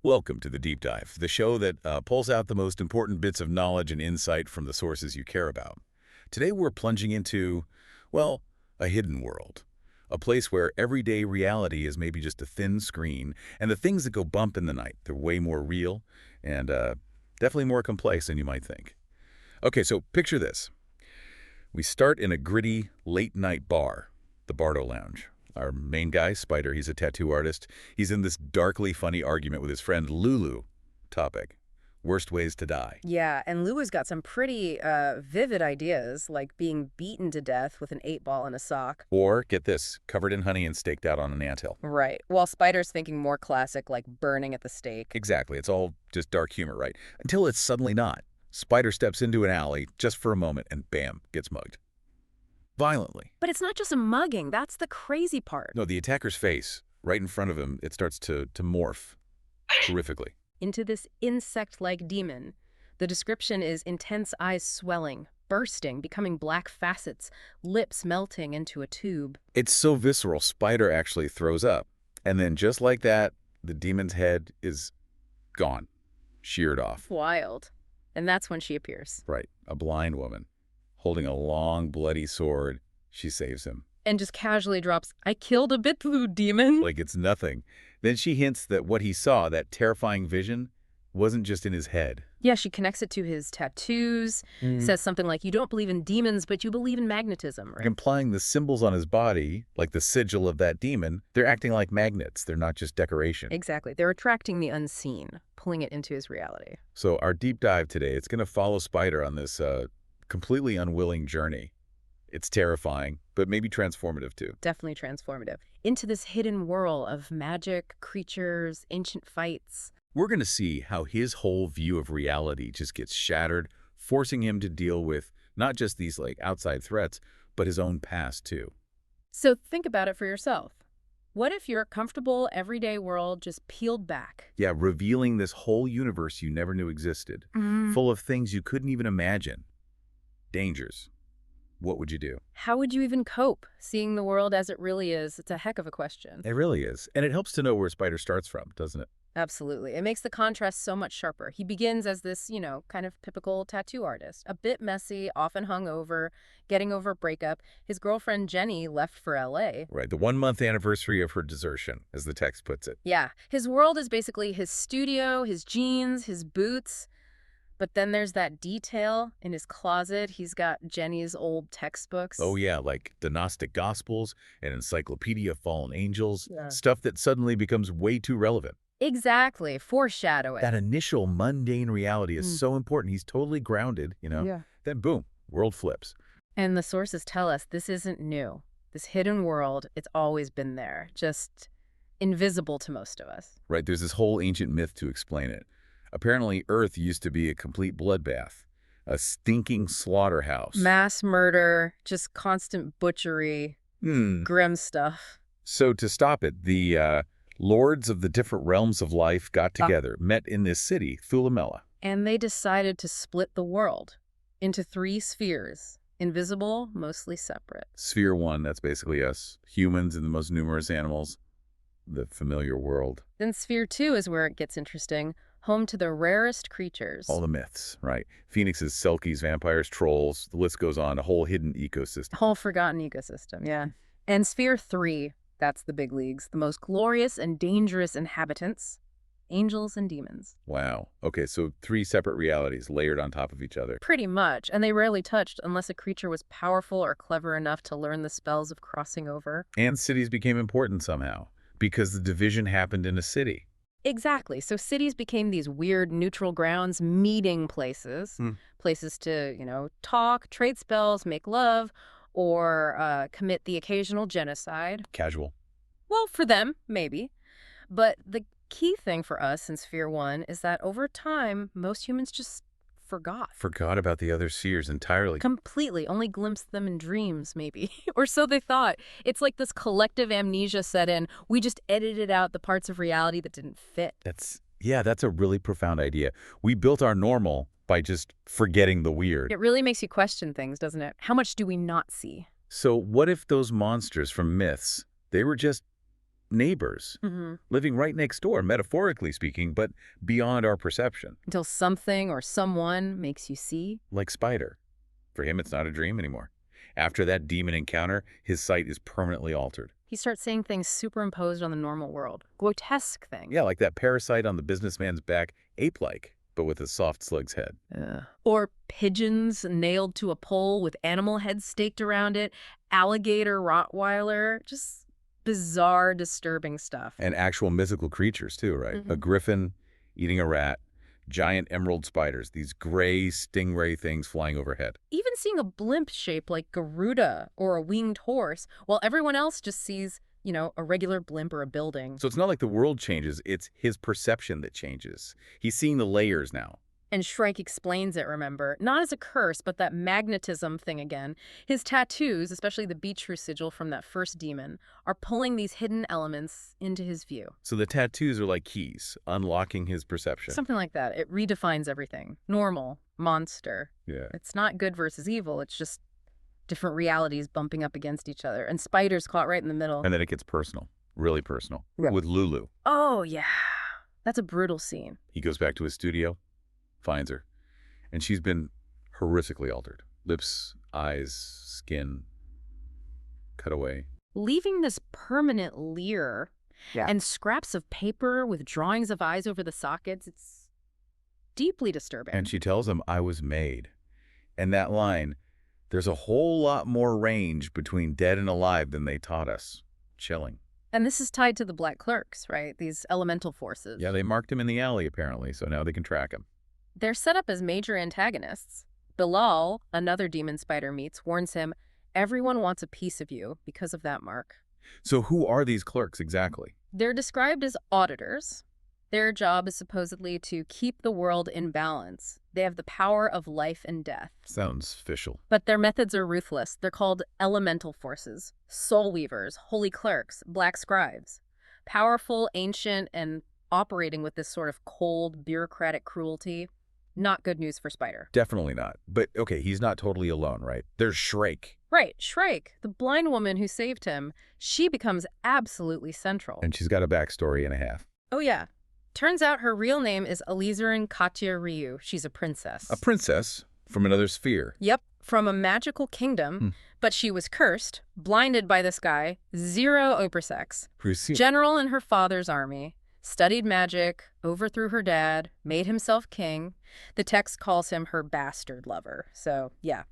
Welcome to the Deep Dive, the show that pulls out the most important bits of knowledge and insight from the sources you care about. Today we're plunging into, well, a hidden world. A place where everyday reality is maybe just a thin screen, and the things that go bump in the night, they're way more real and definitely more complex than you might think. Okay, so picture this. We start in a gritty, late-night bar, the Bardo Lounge. Our main guy, Spyder, he's a tattoo artist. He's in this darkly funny argument with his friend Lulu. Topic: worst ways to die. Yeah, and Lulu's got some pretty vivid ideas, like being beaten to death with an 8-ball in a sock. Or, get this, covered in honey and staked out on an anthill. Right, while Spider's thinking more classic, like burning at the stake. Exactly, it's all just dark humor, right? Until it's suddenly not. Spyder steps into an alley just for a moment and bam, gets mugged. Violently. But it's not just a mugging, that's the crazy part. No, the attacker's face, right in front of him, it starts to morph horrifically. Into this insect-like demon. The description is intense eyes swelling, bursting, becoming black facets, lips melting into a tube. It's so visceral, Spyder actually throws up. And then just like that, the demon's head is gone, sheared off. Wild. And that's when she appears. Right, a blind woman, holding a long, bloody sword. She saves him. And just casually drops, "I killed a Bitlu demon." Like it's nothing. Then she hints that what he saw, that terrifying vision, wasn't just in his head. Yeah, she connects it to his tattoos, says something like, "You don't believe in demons, but you believe in magnetism," right? Implying the symbols on his body, like the sigil of that demon, they're acting like magnets. They're not just decoration. Exactly. They're attracting the unseen, pulling it into his reality. So our deep dive today, it's going to follow Spyder on this completely unwilling journey. It's terrifying, but maybe transformative too. Definitely transformative. Into this hidden world of magic, creatures, ancient fights. We're going to see how his whole view of reality just gets shattered, forcing him to deal with not just these outside threats, but his own past too. So think about it for yourself. What if your comfortable, everyday world just peeled back? Yeah, revealing this whole universe you never knew existed, full of things you couldn't even imagine. Dangers. What would you do? How would you even cope, seeing the world as it really is? It's a heck of a question. It really is. And it helps to know where Spyder starts from, doesn't it? Absolutely. It makes the contrast so much sharper. He begins as this, kind of typical tattoo artist. A bit messy, often hungover, getting over a breakup. His girlfriend Jenny left for LA. Right, the 1-month anniversary of her desertion, as the text puts it. Yeah, his world is basically his studio, his jeans, his boots. But then there's that detail in his closet. He's got Jenny's old textbooks. Oh yeah, like the Gnostic Gospels, an Encyclopedia of Fallen Angels, Yeah. stuff that suddenly becomes way too relevant. Exactly. Foreshadowing. That initial mundane reality is so important. He's totally grounded, Yeah. Then boom, world flips. And the sources tell us this isn't new. This hidden world, it's always been there, just invisible to most of us. Right, there's this whole ancient myth to explain it. Apparently, Earth used to be a complete bloodbath, a stinking slaughterhouse. Mass murder, just constant butchery, grim stuff. So to stop it, the lords of the different realms of life got together, met in this city, Thulamela. And they decided to split the world into 3 spheres. Invisible, mostly separate. Sphere 1, that's basically us, humans and the most numerous animals, the familiar world. Then Sphere 2 is where it gets interesting. Home to the rarest creatures. All the myths, right? Phoenixes, selkies, vampires, trolls, the list goes on, a whole hidden ecosystem. Whole forgotten ecosystem, yeah. And Sphere 3, that's the big leagues. The most glorious and dangerous inhabitants, angels and demons. Wow. Okay, so 3 separate realities layered on top of each other. Pretty much, and they rarely touched unless a creature was powerful or clever enough to learn the spells of crossing over. And cities became important somehow, because the division happened in a city. Exactly. So cities became these weird neutral grounds, meeting places, places to, talk, trade spells, make love, or commit the occasional genocide. Casual. Well, for them, maybe. But the key thing for us in Sphere 1 is that over time, most humans just forgot. Forgot about the other spheres entirely. Completely. Only glimpsed them in dreams, maybe. Or so they thought. It's like this collective amnesia set in. We just edited out the parts of reality that didn't fit. That's a really profound idea. We built our normal by just forgetting the weird. It really makes you question things, doesn't it? How much do we not see? So what if those monsters from myths, they were just neighbors, living right next door, metaphorically speaking, but beyond our perception. Until something or someone makes you see. Like Spyder. For him, it's not a dream anymore. After that demon encounter, his sight is permanently altered. He starts seeing things superimposed on the normal world. Grotesque things. Yeah, like that parasite on the businessman's back, ape-like, but with a soft slug's head. Or pigeons nailed to a pole with animal heads staked around it, alligator Rottweiler, just bizarre, disturbing stuff. And actual mythical creatures, too, right? A griffin eating a rat, giant emerald spiders, these gray stingray things flying overhead. Even seeing a blimp shape like Garuda or a winged horse, while everyone else just sees, you know, a regular blimp or a building. So it's not like the world changes, it's his perception that changes. He's seeing the layers now. And Shrike explains it, remember, not as a curse, but that magnetism thing again. His tattoos, especially the Beechru sigil from that first demon, are pulling these hidden elements into his view. So the tattoos are like keys, unlocking his perception. Something like that. It redefines everything. Normal, monster. Yeah. It's not good versus evil. It's just different realities bumping up against each other. And Spyder's caught right in the middle. And then it gets personal, really personal, Yeah. with Lulu. Oh, yeah. That's a brutal scene. He goes back to his studio, finds her, and she's been horrifically altered. Lips, eyes, skin, cut away. Leaving this permanent leer and scraps of paper with drawings of eyes over the sockets, it's deeply disturbing. And she tells him, I was made. And that line, there's a whole lot more range between dead and alive than they taught us. Chilling. And this is tied to the Black Clerks, right? These elemental forces. Yeah, they marked him in the alley, apparently, so now they can track him. They're set up as major antagonists. Bilal, another demon Spyder meets, warns him, everyone wants a piece of you because of that mark. So who are these clerks exactly? They're described as auditors. Their job is supposedly to keep the world in balance. They have the power of life and death. Sounds official. But their methods are ruthless. They're called elemental forces, soul weavers, holy clerks, black scribes. Powerful, ancient, and operating with this sort of cold, bureaucratic cruelty. Not good news for Spyder. Definitely not. But, okay, he's not totally alone, right? There's Shrike. Right, Shrike, the blind woman who saved him, she becomes absolutely central. And she's got a backstory and a half. Oh, yeah. Turns out her real name is Alizarin Katya Ryu. She's a princess. A princess from another sphere. Yep, from a magical kingdom, but she was cursed, blinded by this guy, zero Opersex, general in her father's army, studied magic, overthrew her dad, made himself king. The text calls him her bastard lover. So, yeah,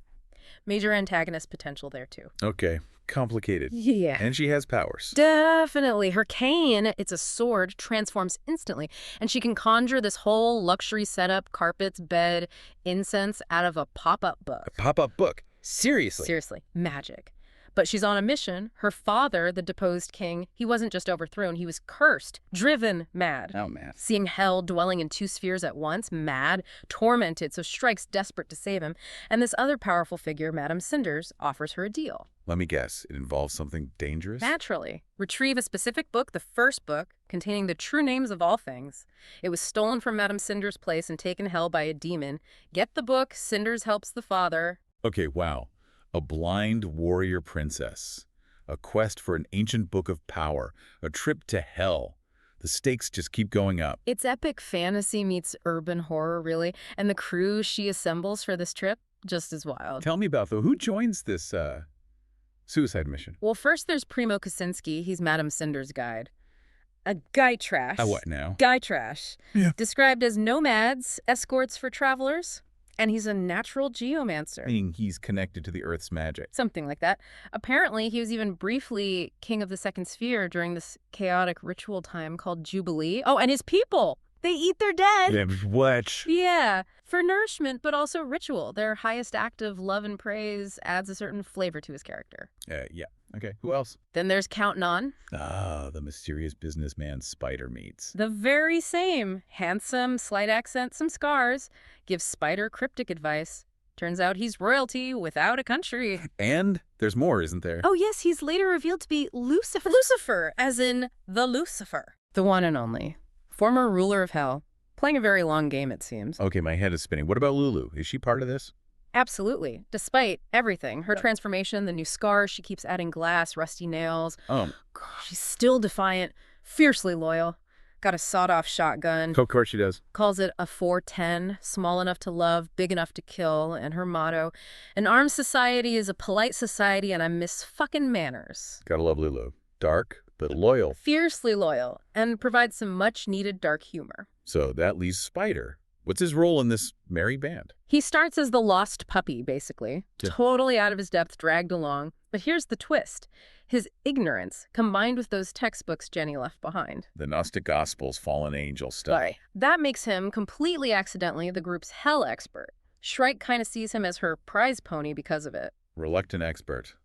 major antagonist potential there, too. Okay, complicated. Yeah. And she has powers. Definitely. Her cane, it's a sword, transforms instantly. And she can conjure this whole luxury setup, carpets, bed, incense out of a pop-up book. A pop-up book? Seriously? Seriously. Magic. But she's on a mission. Her father, the deposed king, he wasn't just overthrown, he was cursed, driven mad. Oh, man. Seeing hell dwelling in two spheres at once, mad, tormented, so Shrike's desperate to save him. And this other powerful figure, Madame Cinders, offers her a deal. Let me guess. It involves something dangerous? Naturally. Retrieve a specific book, the first book, containing the true names of all things. It was stolen from Madame Cinders' place and taken hell by a demon. Get the book, Cinders helps the father. Okay, wow. A blind warrior princess. A quest for an ancient book of power. A trip to hell. The stakes just keep going up. It's epic fantasy meets urban horror, really. And the crew she assembles for this trip, just as wild. Tell me about, though, who joins this, suicide mission? Well, first there's Primo Kaczynski. He's Madame Cinders' guide. A guy trash. A what now? Guy trash. Yeah. Described as nomads, escorts for travelers. And he's a natural geomancer. Meaning he's connected to the Earth's magic. Something like that. Apparently, he was even briefly king of the second sphere during this chaotic ritual time called Jubilee. Oh, and his people! They eat their dead! What? Yeah, for nourishment, but also ritual. Their highest act of love and praise adds a certain flavor to his character. Yeah. Okay, who else? Then there's Count Non. Ah, the mysterious businessman Spyder meets. The very same. Handsome, slight accent, some scars. Gives Spyder cryptic advice. Turns out he's royalty without a country. And there's more, isn't there? Oh, yes, he's later revealed to be Lucifer. Lucifer, as in the Lucifer. The one and only. Former ruler of hell. Playing a very long game, it seems. Okay, my head is spinning. What about Lulu? Is she part of this? Absolutely. Despite everything, her transformation, the new scars, she keeps adding glass, rusty nails. Oh, She's still defiant, fiercely loyal. Got a sawed-off shotgun. of course she does. Calls it a 410, small enough to love, big enough to kill, and her motto, an armed society is a polite society and I miss fucking manners. Gotta love Lulu. Dark, but loyal. Fiercely loyal, and provides some much-needed dark humor. So that leaves Spyder. What's his role in this merry band? He starts as the lost puppy, basically. Yeah. Totally out of his depth, dragged along. But here's the twist. His ignorance, combined with those textbooks Jenny left behind. The Gnostic Gospels, fallen angel stuff. Sorry. That makes him, completely accidentally, the group's hell expert. Shrike kind of sees him as her prize pony because of it. Reluctant expert.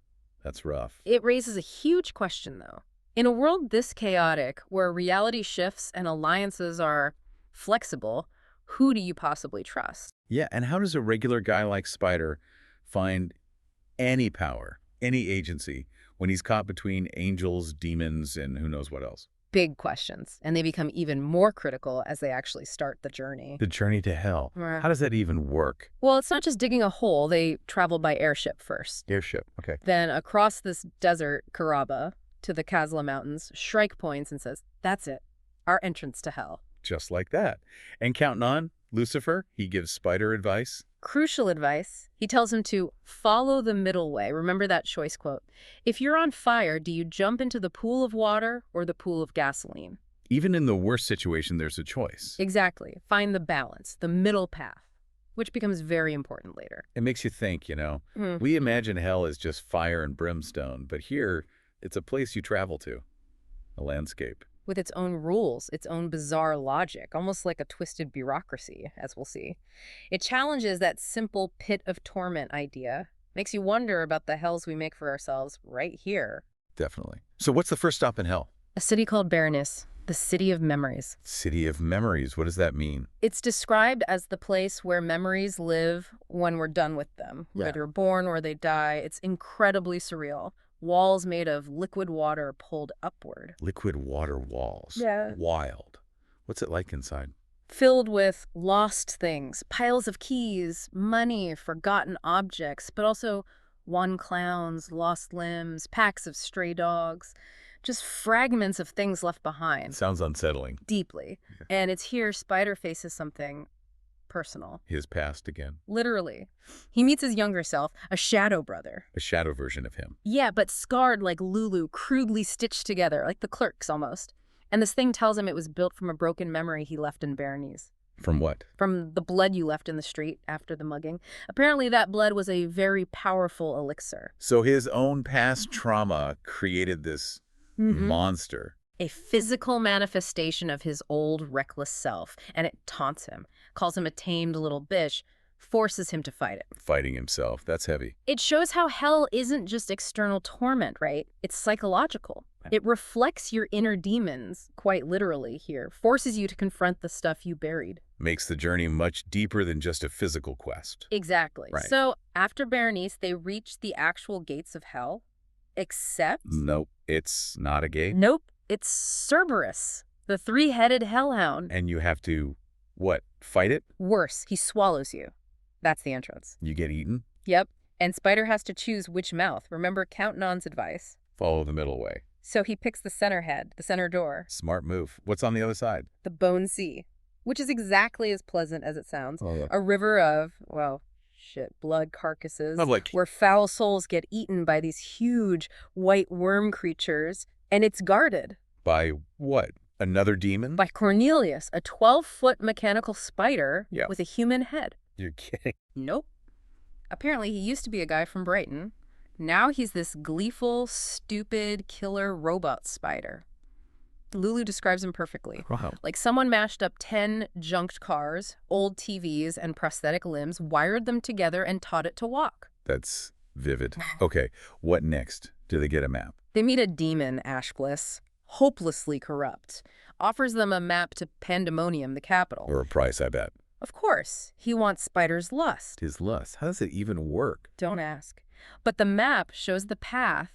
That's rough. It raises a huge question, though. In a world this chaotic, where reality shifts and alliances are flexible, who do you possibly trust? Yeah, and how does a regular guy like Spyder find any power, any agency, when he's caught between angels, demons, and who knows what else? Big questions, and they become even more critical as they actually start the journey. The journey to hell. Yeah. How does that even work? Well, it's not just digging a hole. They travel by airship first. Airship, okay. Then across this desert, Karaba, to the Kazla Mountains, Shrike points and says, that's it, our entrance to hell. Just like that. And counting on Lucifer, he gives Spyder advice. Crucial advice. He tells him to follow the middle way. Remember that choice quote. If you're on fire, do you jump into the pool of water or the pool of gasoline? Even in the worst situation, there's a choice. Exactly. Find the balance, the middle path, which becomes very important later. It makes you think, We imagine hell as just fire and brimstone, but here, it's a place you travel to, a landscape. With its own rules, its own bizarre logic, almost like a twisted bureaucracy, as we'll see. It challenges that simple pit of torment idea, makes you wonder about the hells we make for ourselves right here. Definitely. So what's the first stop in hell? A city called Berenice, the city of memories. City of memories. What does that mean? It's described as the place where memories live when we're done with them. Yeah. Where they're born or they die. It's incredibly surreal. Walls made of liquid water pulled upward. Liquid water walls. Yeah. Wild. What's it like inside? Filled with lost things, piles of keys, money, forgotten objects, but also wand clowns, lost limbs, packs of stray dogs, just fragments of things left behind. Sounds unsettling. Deeply. Yeah. And it's here Spyder faces something personal. His past again. Literally. He meets his younger self, a shadow brother. A shadow version of him. Yeah, but scarred like Lulu, crudely stitched together, like the Clerks almost. And this thing tells him it was built from a broken memory he left in Berenice. From what? From the blood you left in the street after the mugging. Apparently that blood was a very powerful elixir. So his own past trauma created this monster. A physical manifestation of his old reckless self. And it taunts him, calls him a tamed little bitch, forces him to fight it. Fighting himself. That's heavy. It shows how hell isn't just external torment, right? It's psychological. It reflects your inner demons, quite literally here, forces you to confront the stuff you buried. Makes the journey much deeper than just a physical quest. Exactly. Right. So after Berenice, they reach the actual gates of hell, except... Nope, it's not a gate. Nope, it's Cerberus, the three-headed hellhound. And you have to, what, fight it? Worse, he swallows you. That's the entrance. You get eaten? Yep, and Spyder has to choose which mouth. Remember Count Non's advice. Follow the middle way. So he picks the center head, the center door. Smart move. What's on the other side? The Bone Sea, which is exactly as pleasant as it sounds. Oh, yeah. A river of, well, shit, blood carcasses, Like, where foul souls get eaten by these huge white worm creatures, and it's guarded. by what? Another demon? By Cornelius, a 12-foot mechanical spider Yeah. with a human head. You're kidding. Nope. Apparently he used to be a guy from Brighton. Now he's this gleeful, stupid, killer robot spider. Lulu describes him perfectly. Wow. Like someone mashed up 10 junked cars, old TVs, and prosthetic limbs, wired them together, and taught it to walk. That's vivid. Okay, what next? Do they get a map? They meet a demon, Ashbliss, hopelessly corrupt. Offers them a map to Pandemonium, the capital. Or a price, I bet. Of course, he wants Spyder's lust. His lust. How does it even work? Don't ask. But the map shows the path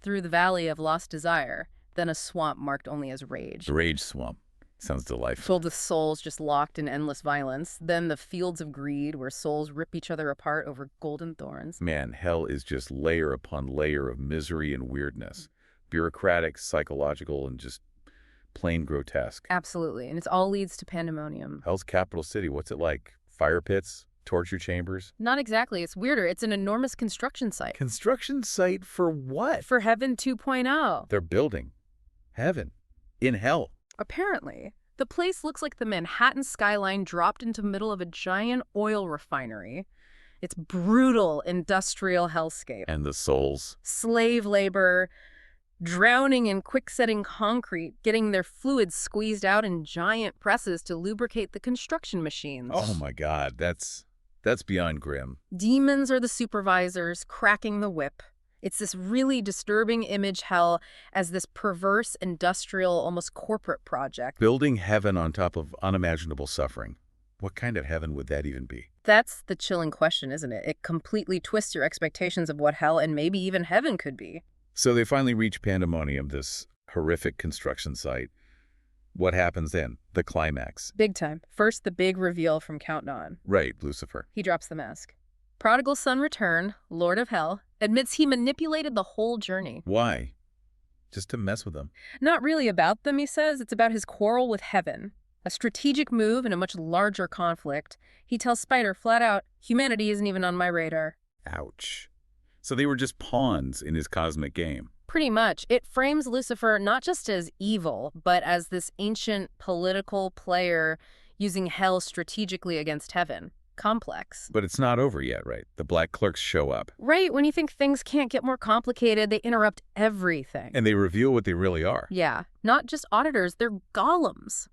through the Valley of Lost Desire, then a swamp marked only as Rage. The Rage Swamp. Sounds delightful. Filled with souls just locked in endless violence. Then the fields of greed, where souls rip each other apart over golden thorns. Man, hell is just layer upon layer of misery and weirdness. Bureaucratic, psychological, and just plain grotesque. Absolutely. And it all leads to pandemonium. Hell's capital city, what's it like? Fire pits? Torture chambers? Not exactly. It's weirder. It's an enormous construction site. Construction site for what? For Heaven 2.0. They're building heaven in hell. Apparently. The place looks like the Manhattan skyline dropped into the middle of a giant oil refinery. It's brutal industrial hellscape. And the souls? Slave labor, drowning in quick-setting concrete, getting their fluids squeezed out in giant presses to lubricate the construction machines. Oh my God, that's beyond grim. Demons are the supervisors, cracking the whip. It's this really disturbing image hell as this perverse, industrial, almost corporate project. Building heaven on top of unimaginable suffering. What kind of heaven would that even be? That's the chilling question, isn't it? It completely twists your expectations of what hell and maybe even heaven could be. So they finally reach Pandemonium, this horrific construction site. What happens then? The climax. Big time. First, the big reveal from Count On. Right, Lucifer. He drops the mask. Prodigal son return, Lord of Hell, admits he manipulated the whole journey. Why? Just to mess with them. Not really about them, he says. It's about his quarrel with heaven. A strategic move in a much larger conflict. He tells Spyder flat out, humanity isn't even on my radar. Ouch. So they were just pawns in his cosmic game. Pretty much. It frames Lucifer not just as evil, but as this ancient political player using hell strategically against heaven. Complex. But it's not over yet, right? The black clerks show up. Right, when you think things can't get more complicated, they interrupt everything. And they reveal what they really are. Yeah, not just auditors, they're golems.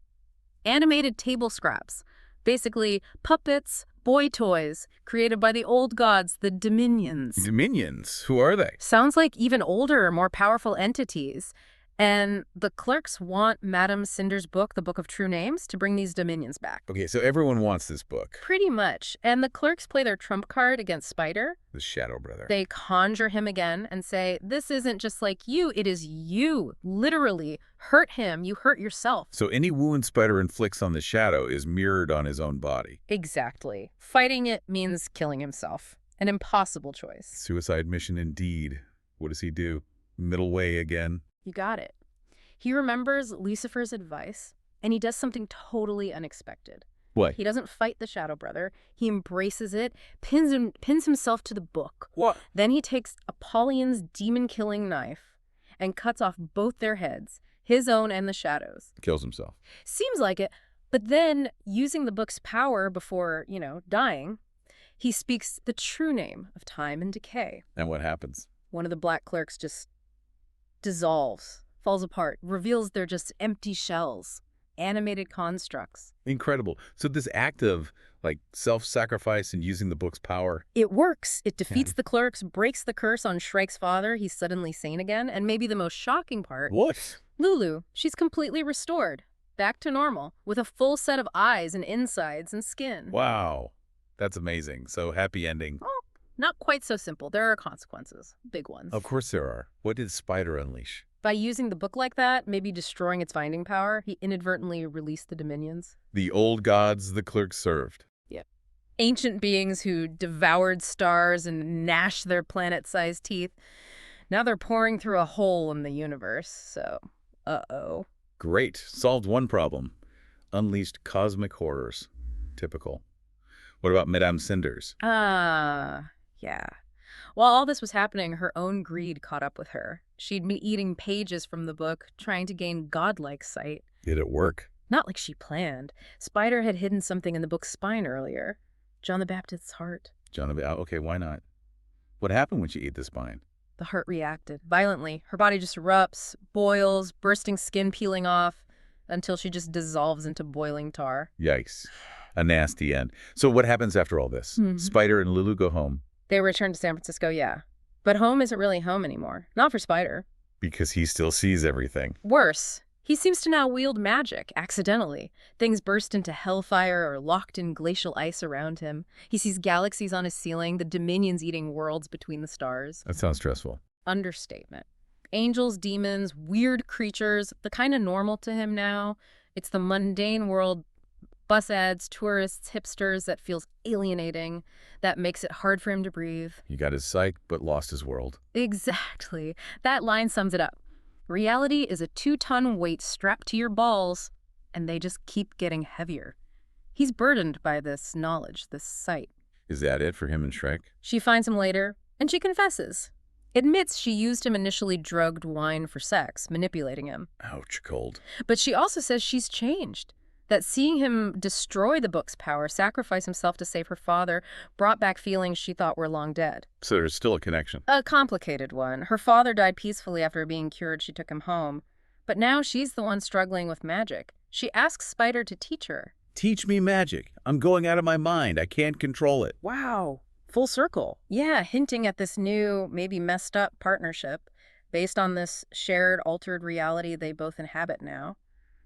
Animated table scraps. Basically, puppets, boy toys, created by the old gods, the Dominions. Dominions? Who are they? Sounds like even older, more powerful entities. And the clerks want Madame Cinders' book, The Book of True Names, to bring these dominions back. Okay, so everyone wants this book. Pretty much. And the clerks play their trump card against Spyder. The Shadow Brother. They conjure him again and say, this isn't just like you, it is you. Literally, hurt him, you hurt yourself. So any wound Spyder inflicts on the Shadow is mirrored on his own body. Exactly. Fighting it means killing himself. An impossible choice. Suicide mission indeed. What does he do? Middle way again? You got it. He remembers Lucifer's advice, and he does something totally unexpected. What? He doesn't fight the Shadow Brother. He embraces it, pins himself to the book. What? Then he takes Apollyon's demon-killing knife and cuts off both their heads, his own and the Shadow's. Kills himself. Seems like it. But then, using the book's power before, dying, he speaks the true name of time and decay. And what happens? One of the black clerks just dissolves, falls apart, reveals they're just empty shells, animated constructs. Incredible. So this act of, self-sacrifice and using the book's power. It works. It defeats the clerks, breaks the curse on Shrike's father. He's suddenly sane again. And maybe the most shocking part. What? Lulu. She's completely restored. Back to normal. With a full set of eyes and insides and skin. Wow. That's amazing. So happy ending. Well, not quite so simple. There are consequences. Big ones. Of course there are. What did Spyder unleash? By using the book like that, maybe destroying its binding power, he inadvertently released the dominions. The old gods the clerks served. Yep. Ancient beings who devoured stars and gnashed their planet-sized teeth. Now they're pouring through a hole in the universe, so uh-oh. Great. Solved one problem. Unleashed cosmic horrors. Typical. What about Madame Cinders? Yeah. While all this was happening, her own greed caught up with her. She'd been eating pages from the book, trying to gain godlike sight. Did it work? Not like she planned. Spyder had hidden something in the book's spine earlier. John the Baptist's heart. Okay, why not? What happened when she ate the spine? The heart reacted violently. Her body just erupts, boils, bursting skin peeling off, until she just dissolves into boiling tar. Yikes. A nasty end. So what happens after all this? Spyder and Lulu go home. They return to San Francisco, yeah. But home isn't really home anymore. Not for Spyder. Because he still sees everything. Worse. He seems to now wield magic, accidentally. Things burst into hellfire or locked in glacial ice around him. He sees galaxies on his ceiling, the dominions eating worlds between the stars. That sounds stressful. Understatement. Angels, demons, weird creatures, the kind of normal to him now. It's the mundane world, bus ads, tourists, hipsters, that feels alienating, that makes it hard for him to breathe. He got his sight, but lost his world. Exactly. That line sums it up. Reality is a 2-ton weight strapped to your balls, and they just keep getting heavier. He's burdened by this knowledge, this sight. Is that it for him and Shrike? She finds him later, and she confesses. Admits she used him initially drugged wine for sex, manipulating him. Ouch, cold. But she also says she's changed. That seeing him destroy the book's power, sacrifice himself to save her father, brought back feelings she thought were long dead. So there's still a connection. A complicated one. Her father died peacefully after being cured. She took him home. But now she's the one struggling with magic. She asks Spyder to teach her. Teach me magic. I'm going out of my mind. I can't control it. Wow. Full circle. Yeah, hinting at this new, maybe messed up partnership based on this shared, altered reality they both inhabit now.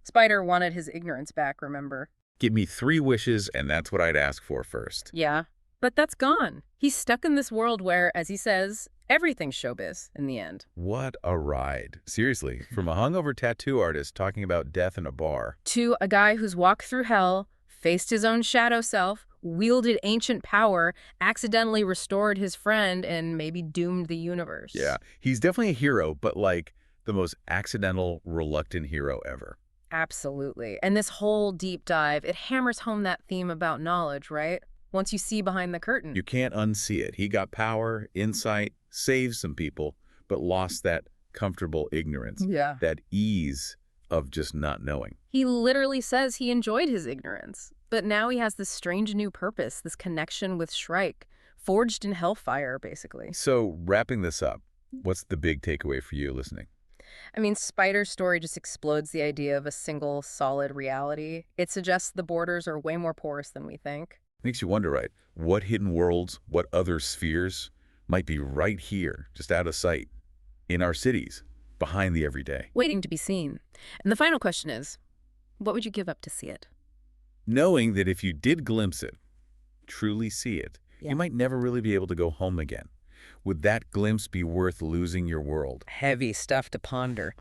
Spyder wanted his ignorance back, remember? Give me 3 wishes, and that's what I'd ask for first. Yeah, but that's gone. He's stuck in this world where, as he says, everything's showbiz in the end. What a ride. Seriously, from a hungover tattoo artist talking about death in a bar. To a guy who's walked through hell, faced his own shadow self, wielded ancient power, accidentally restored his friend, and maybe doomed the universe. Yeah, he's definitely a hero, but like the most accidental, reluctant hero ever. Absolutely. And this whole deep dive, it hammers home that theme about knowledge, right? Once you see behind the curtain. You can't unsee it. He got power, insight, saved some people, but lost that comfortable ignorance, Yeah. that ease of just not knowing. He literally says he enjoyed his ignorance, but now he has this strange new purpose, this connection with Shrike, forged in hellfire, basically. So wrapping this up, what's the big takeaway for you listening? I mean, Spyder's story just explodes the idea of a single, solid reality. It suggests the borders are way more porous than we think. Makes you wonder, right? What hidden worlds, what other spheres might be right here, just out of sight, in our cities, behind the everyday? Waiting to be seen. And the final question is, what would you give up to see it? Knowing that if you did glimpse it, truly see it, Yeah. you might never really be able to go home again. Would that glimpse be worth losing your world? Heavy stuff to ponder.